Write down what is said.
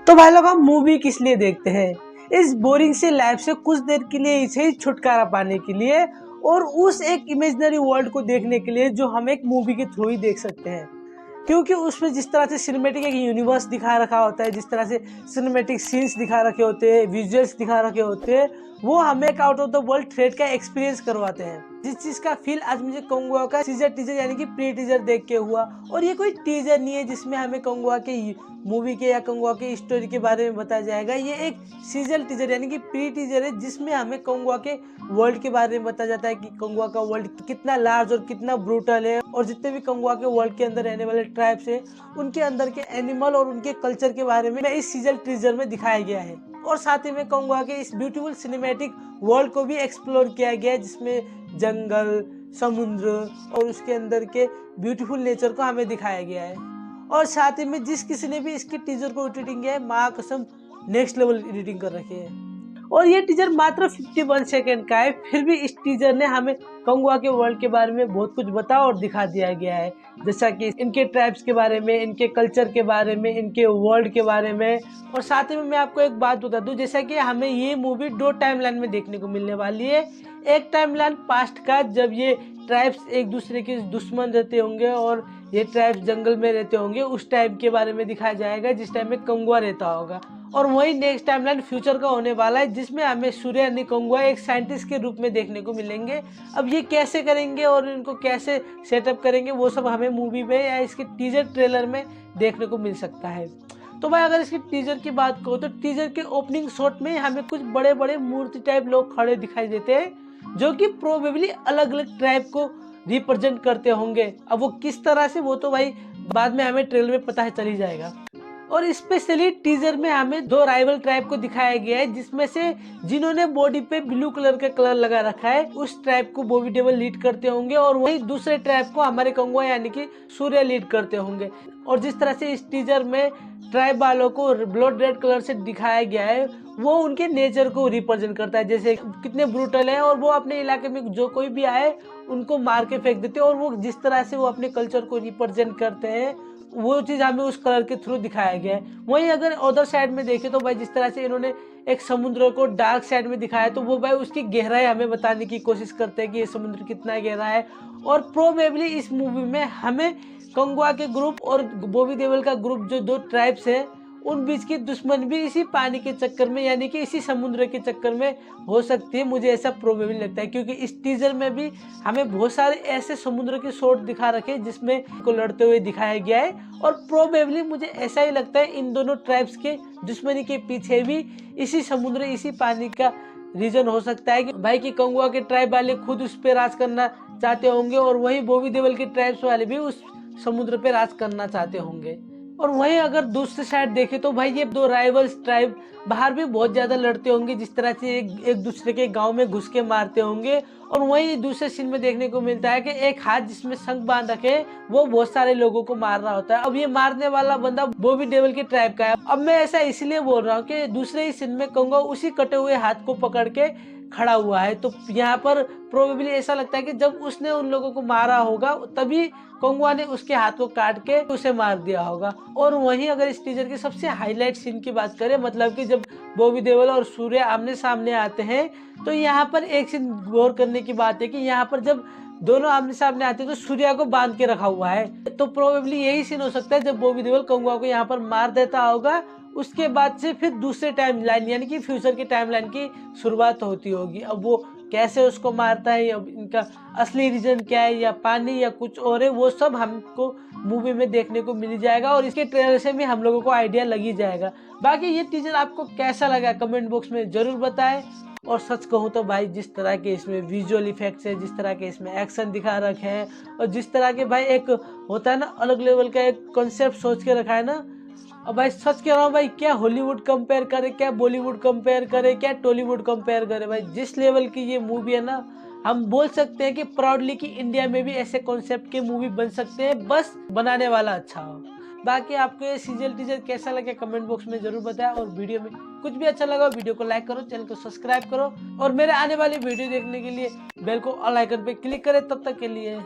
तो भाई लोग, हम मूवी किस लिए देखते हैं? इस बोरिंग से लाइफ से कुछ देर के लिए इसे ही छुटकारा पाने के लिए, और उस एक इमेजिनरी वर्ल्ड को देखने के लिए जो हम एक मूवी के थ्रू ही देख सकते हैं। क्योंकि उसमें जिस तरह से सिनेमेटिक एक यूनिवर्स दिखा रखा होता है, जिस तरह से सिनेमेटिक सीन्स दिखा रखे होते हैं, विजुअल्स दिखा रखे होते हैं, वो हमें एक out of the world thread का एक्सपीरियंस करवाते हैं। जिस चीज का फील आज मुझे कंगुआ का सीजर टीजर यानी कि प्री टीजर देख के हुआ। और ये कोई टीजर नहीं है जिसमें हमें कंगुआ के मूवी के या कंगुआ के स्टोरी के बारे में बताया जाएगा। ये एक सीजर टीजर यानी कि प्री टीजर है जिसमें हमें कंगुआ के वर्ल्ड के बारे में बताया जाता है कि कंगुआ का वर्ल्ड कितना लार्ज और कितना ब्रूटल है, और जितने भी कंगुआ के वर्ल्ड के अंदर रहने वाले ट्राइब्स है उनके अंदर के एनिमल और उनके कल्चर के बारे में इस सीजर टीजर में दिखाया गया है। और साथ ही में कंगुआ के इस ब्यूटीफुल सिनेमैटिक वर्ल्ड को भी एक्सप्लोर किया गया है, जिसमें जंगल, समुद्र और उसके अंदर के ब्यूटीफुल नेचर को हमें दिखाया गया है। और साथ ही में जिस किसी ने भी इसकी टीजर को एडिटिंग किया है, माँ कसम नेक्स्ट लेवल एडिटिंग कर रखी है। और ये टीजर मात्र 51 सेकंड का है, फिर भी इस टीजर ने हमें कंगुआ के वर्ल्ड के बारे में बहुत कुछ बता और दिखा दिया गया है, जैसा कि इनके ट्राइब्स के बारे में, इनके कल्चर के बारे में, इनके वर्ल्ड के बारे में। और साथ ही में मैं आपको एक बात बता दूं, जैसा कि हमें ये मूवी 2 टाइमलाइन में देखने को मिलने वाली है। एक टाइमलाइन पास्ट का, जब ये ट्राइब्स एक दूसरे के दुश्मन रहते होंगे और ये ट्राइब्स जंगल में रहते होंगे, उस टाइम के बारे में दिखाया जाएगा जिस टाइम में कंगुआ रहता होगा। और वही नेक्स्ट टाइमलाइन फ्यूचर का होने वाला है, जिसमें हमें सूर्य यानी कंगुआ एक साइंटिस्ट के रूप में देखने को मिलेंगे। अब ये कैसे करेंगे और इनको कैसे सेटअप करेंगे, वो सब हमें मूवी में या इसके टीजर ट्रेलर में देखने को मिल सकता है। तो भाई अगर इसकी टीजर की बात करो तो टीजर के ओपनिंग शॉट में हमें कुछ बड़े बड़े मूर्ति टाइप लोग खड़े दिखाई देते हैं, जो कि प्रोबेबली अलग अलग ट्राइब को रिप्रेजेंट करते होंगे। अब वो किस तरह से, वो तो भाई बाद में हमें ट्रेलर में पता चल ही जाएगा। और स्पेशली टीजर में हमें 2 राइवल ट्राइब को दिखाया गया है, जिसमें से जिन्होंने बॉडी पे ब्लू कलर का कलर लगा रखा है उस ट्राइब को बॉबी डेवल लीड करते होंगे, और वही दूसरे ट्राइब को हमारे कंगुआ यानी कि सूर्य लीड करते होंगे। और जिस तरह से इस टीजर में ट्राइब वालों को ब्लड रेड कलर से दिखाया गया है, वो उनके नेचर को रिप्रेजेंट करता है, जैसे कितने ब्रूटल है और वो अपने इलाके में जो कोई भी आए उनको मार के फेंक देते हैं। और वो जिस तरह से वो अपने कल्चर को रिप्रेजेंट करते हैं, वो चीज हमें उस कलर के थ्रू दिखाया गया है। वहीं अगर अदर साइड में देखें तो भाई जिस तरह से इन्होंने एक समुद्र को डार्क साइड में दिखाया, तो वो भाई उसकी गहराई हमें बताने की कोशिश करते हैं कि ये समुद्र कितना गहरा है। और प्रोबेबली इस मूवी में हमें कंगुआ के ग्रुप और बॉबी देओल का ग्रुप, जो 2 ट्राइब्स है, उन बीच की दुश्मन भी इसी पानी के चक्कर में यानी कि इसी समुद्र के चक्कर में हो सकती है। मुझे ऐसा प्रोबेबली लगता है, क्योंकि इस टीजर में भी हमें बहुत सारे ऐसे समुद्र के शॉट दिखा रखे जिसमें को लड़ते हुए दिखाया गया है। और प्रोबेबली मुझे ऐसा ही लगता है इन दोनों ट्राइब्स के दुश्मनी के पीछे भी इसी समुद्र, इसी पानी का रीजन हो सकता है कि भाई की कंगुआ के ट्राइब वाले खुद उस पर राज करना चाहते होंगे, और वही बॉबी देओल के ट्राइब्स वाले भी उस समुद्र पे राज करना चाहते होंगे। और वहीं अगर दूसरी साइड देखें तो भाई ये 2 राइवल्स ट्राइब बाहर भी बहुत ज्यादा लड़ते होंगे, जिस तरह से एक दूसरे के गांव में घुस के मारते होंगे। और वहीं दूसरे सीन में देखने को मिलता है कि एक हाथ जिसमें शंख बांध रखे, वो बहुत सारे लोगों को मार रहा होता है। अब ये मारने वाला बंदा बॉबी देओल के ट्राइब का है। अब मैं ऐसा इसलिए बोल रहा हूँ कि दूसरे ही सीन में कंगुआ उसी कटे हुए हाथ को पकड़ के खड़ा हुआ है, तो यहाँ पर प्रोबेबली ऐसा लगता है कि जब उसने उन लोगों को मारा होगा तभी कंगुआ ने उसके हाथ को काट के उसे मार दिया होगा। और वहीं अगर इस टीजर की सबसे हाईलाइट सीन की बात करें, मतलब कि जब बॉबी देओल और सूर्य आमने सामने आते हैं, तो यहाँ पर एक सीन गौर करने की बात है कि यहाँ पर जब दोनों आमने सामने आते हैं तो सूर्या को बांध के रखा हुआ है, तो प्रोबेबली यही सीन हो सकता है जब बॉबी देओल कंगुआ को यहाँ पर मार देता होगा। उसके बाद से फिर दूसरे टाइम लाइन यानी कि फ्यूचर के टाइम लाइन की शुरुआत होती होगी। अब वो कैसे उसको मारता है, या इनका असली रीजन क्या है, या पानी या कुछ और है, वो सब हमको मूवी में देखने को मिल जाएगा। और इसके ट्रेलर से भी हम लोगों को आइडिया लग ही जाएगा। बाकी ये टीजर आपको कैसा लगा कमेंट बॉक्स में जरूर बताएं। और सच कहूँ तो भाई जिस तरह के इसमें विजुअल इफेक्ट्स है, जिस तरह के इसमें एक्शन दिखा रखे हैं, और जिस तरह के भाई एक होता है ना अलग लेवल का एक कॉन्सेप्ट सोच के रखा है ना, अब भाई सच कह रहा हूँ भाई, क्या हॉलीवुड कंपेयर करे, क्या बॉलीवुड कंपेयर करे, क्या टॉलीवुड कंपेयर करे, भाई जिस लेवल की ये मूवी है ना, हम बोल सकते हैं कि प्राउडली कि इंडिया में भी ऐसे कॉन्सेप्ट के मूवी बन सकते हैं, बस बनाने वाला अच्छा हो। बाकी आपको ये सीरियल टीजर कैसा लगे कमेंट बॉक्स में जरूर बताएं। और वीडियो में कुछ भी अच्छा लगा वीडियो को लाइक करो, चैनल को सब्सक्राइब करो, और मेरे आने वाली वीडियो देखने के लिए बेल को ऑल आइकन पे क्लिक करें। तब तक के लिए